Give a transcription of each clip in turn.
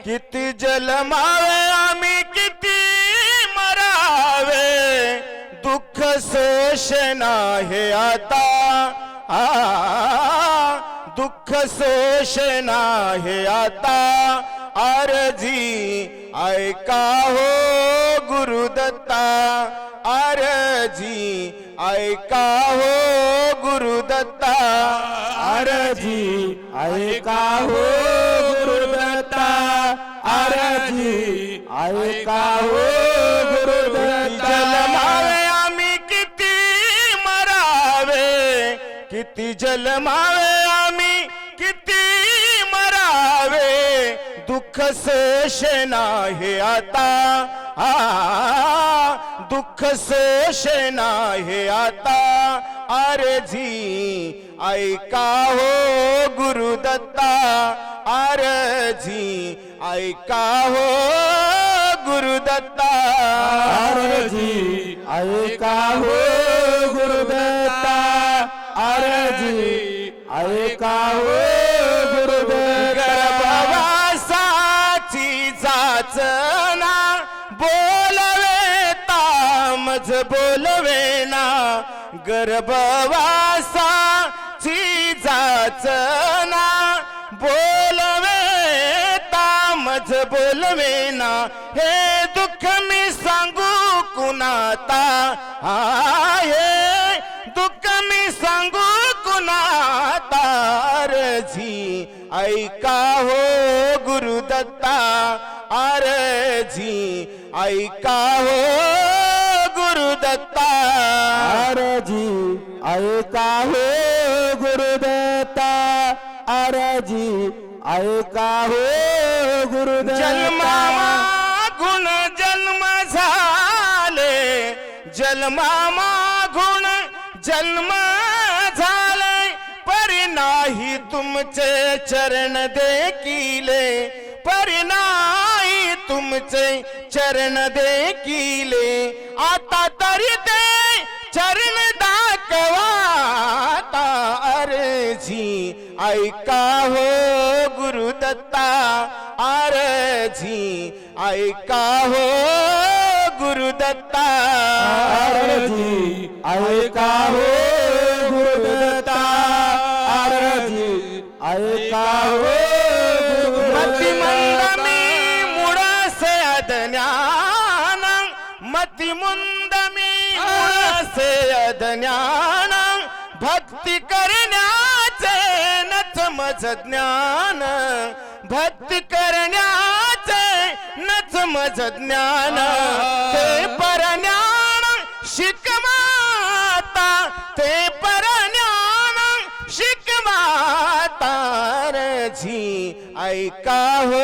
किती जन्मावे आम्ही किती मरावे दुःख सोशना हे आता दुःख सोशना हे आता अर्जी ऐका हो गुरुदत्ता अर्जी ऐका हो गुरुदत्ता अर्जी ऐका हो गुरुदत्ता अर्जी ऐका हो गुरुदत्ता जन्मावे आम्ही किती मरावे किती जन्मावे आम्ही किती मरावे दुःख सोशना हे आता दुःख सोशना हे आता अर्जी ऐका हो गुरुदत्ता अर्जी ऐका हो गुरुदत्ता अर्जी ऐका हो गुरुदत्ता अर्जी ऐका हो गुरुदत्ता गर्भवासाची जाचना बोलवे तामज बोलवे ना गर्भवासाची जाचना बोलवे तामज बोलवे ना हे दुःख मी सांगू कुणाता हे दुःख मी सांगू कुणाता अर्जी ऐका हो गुरुदत्ता अर्जी ऐका हो गुरुदत्ता अर्जी ऐका हो गुरुदत्ता अर्जी ऐका हो गुरुदत्ता जन्मामागुण जन्म झाले जन्मामागुण जन्म झाले परी नाही तुमचे चरण देखिले परी नाही तुमचे चरण देखिले आता तरी ते चरण दाखवा आता अर्जी ऐका हो गुरुदत्ता अर्जी ऐका हो गुरुदत्ता अर्जी ऐका हो गुरुदत्ता अर्जी ऐका हो मतिमंद मी मुळासे अज्ञान मतिमंद मी मुळासे अज्ञान भक्ती करण्याचे नच मज ज्ञान भक्ती करण्याचे नच मज ज्ञान ते परज्ञान शिकमाता ते परज्ञान शिकमाता अर्जी ऐका हो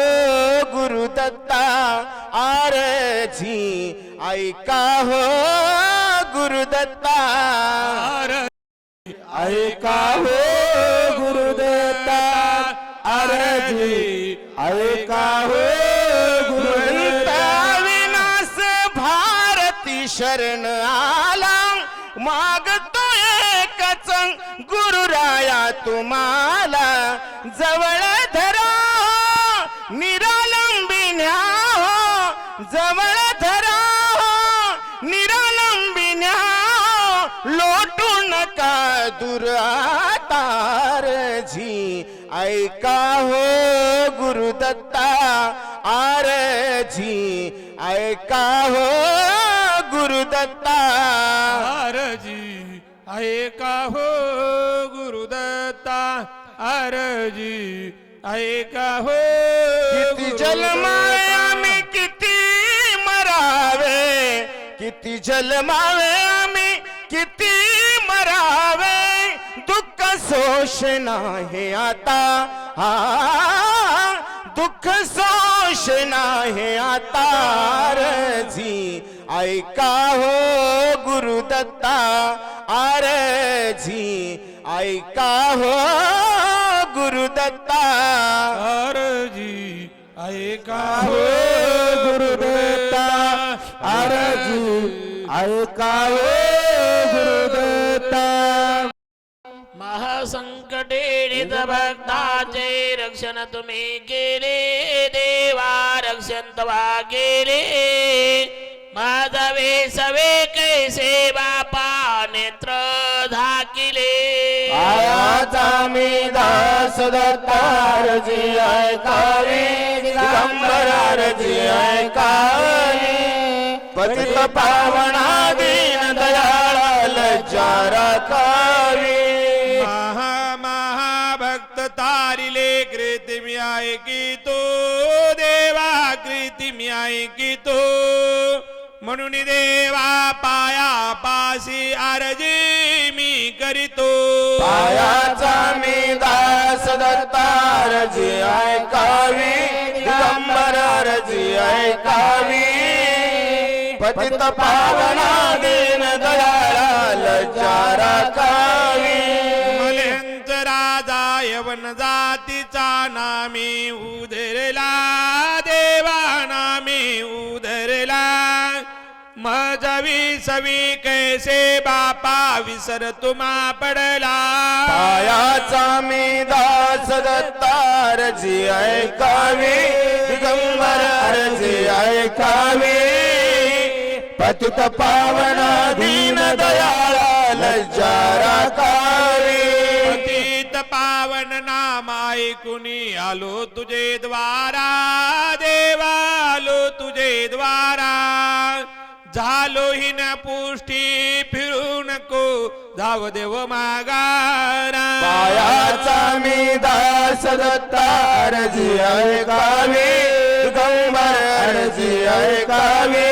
गुरुदत्ता अर्जी ऐका हो गुरुदत्ता ऐका हो गुरुदत्ता अर्जी ऐका हो गुरुदत्ता विनाश भारती शरण आला मागतो एकच गुरुराया तुम्हाला जवळ धरा निरालंबी न्या जवळ धरा निरालंबी न्या लोटू नका दूर आता अर्जी ऐका हो गुरुदत्ता अर्जी ऐका हो गुरुदत्ता अर्जी ऐका हो गुरुदत्ता अर्जी ऐका हो किती जन्मावे आम्ही किती मरावे किती जन्मावे आम्ही किती मरावे दुःख सोशना हे आता दुःख सोशना हे आता अर्जी ऐका हो गुरुदत्ता अर्जी ऐका हो गुरुदत्ता अर्जी ऐका हो गुरुदत्ता अर्जी ऐका हो गुरुदत्ता महासंकटे भक्ताचे रक्षण तुम्ही केले देवा क्षंतवा गेले माझा वेसवे कैसे बापा नेत्र धाकिले पायाचा मी दास दत्तारजी ऐकावे दिगंबरारजी ऐकावे पतित पावना दीन दयाळा लज्जा राखावी महाभक्त तारिले कृती मी ऐकितो देवा कृती मी ऐकितो म्हणून देवा पाया पासी आरजी मी करीतो पायाचा मी दास दत्तारजी ऐकावी दिगंबरारजी ऐकावी पतित पावना दीन दयाळा लज्जा राखावी मलहंस राजा यवन जातीचा नामी उधरला देवा नामी उधरला मजवी सवी कैसे बापा विसर तुम्हा पडला पायाचा मी दास दत्तारजी ऐकावी दिगंबरारजी ऐकावी पतित पावना दीन दयाळा लज्जा राखावी पतित पावन नाम ऐकुनी आलो तुझे द्वारा देवा आलो तुझे द्वारा झालो ही न पुष्टी फिरू नको जाव देव मागारा पायाचा मी दास दत्तारजी ऐकावी दिगंबरारजी ऐकावी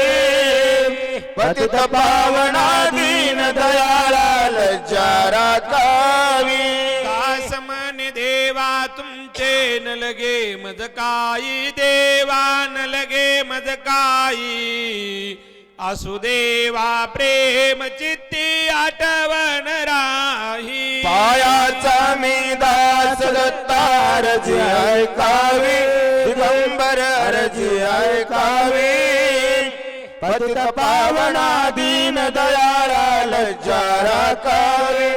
पतित पावना दीन दयाळा लज्जा राखावी दास म्हणे देवा तुमचे न लगे मज काही देवा न लगे मज काही आसुदेवा प्रेम चित्ती आठवण राही पायाचा मी दास दत्तारजी ऐकावी दिगंबरारजी ऐकावी पतित पावना दीन दयाळा लज्जा राखावी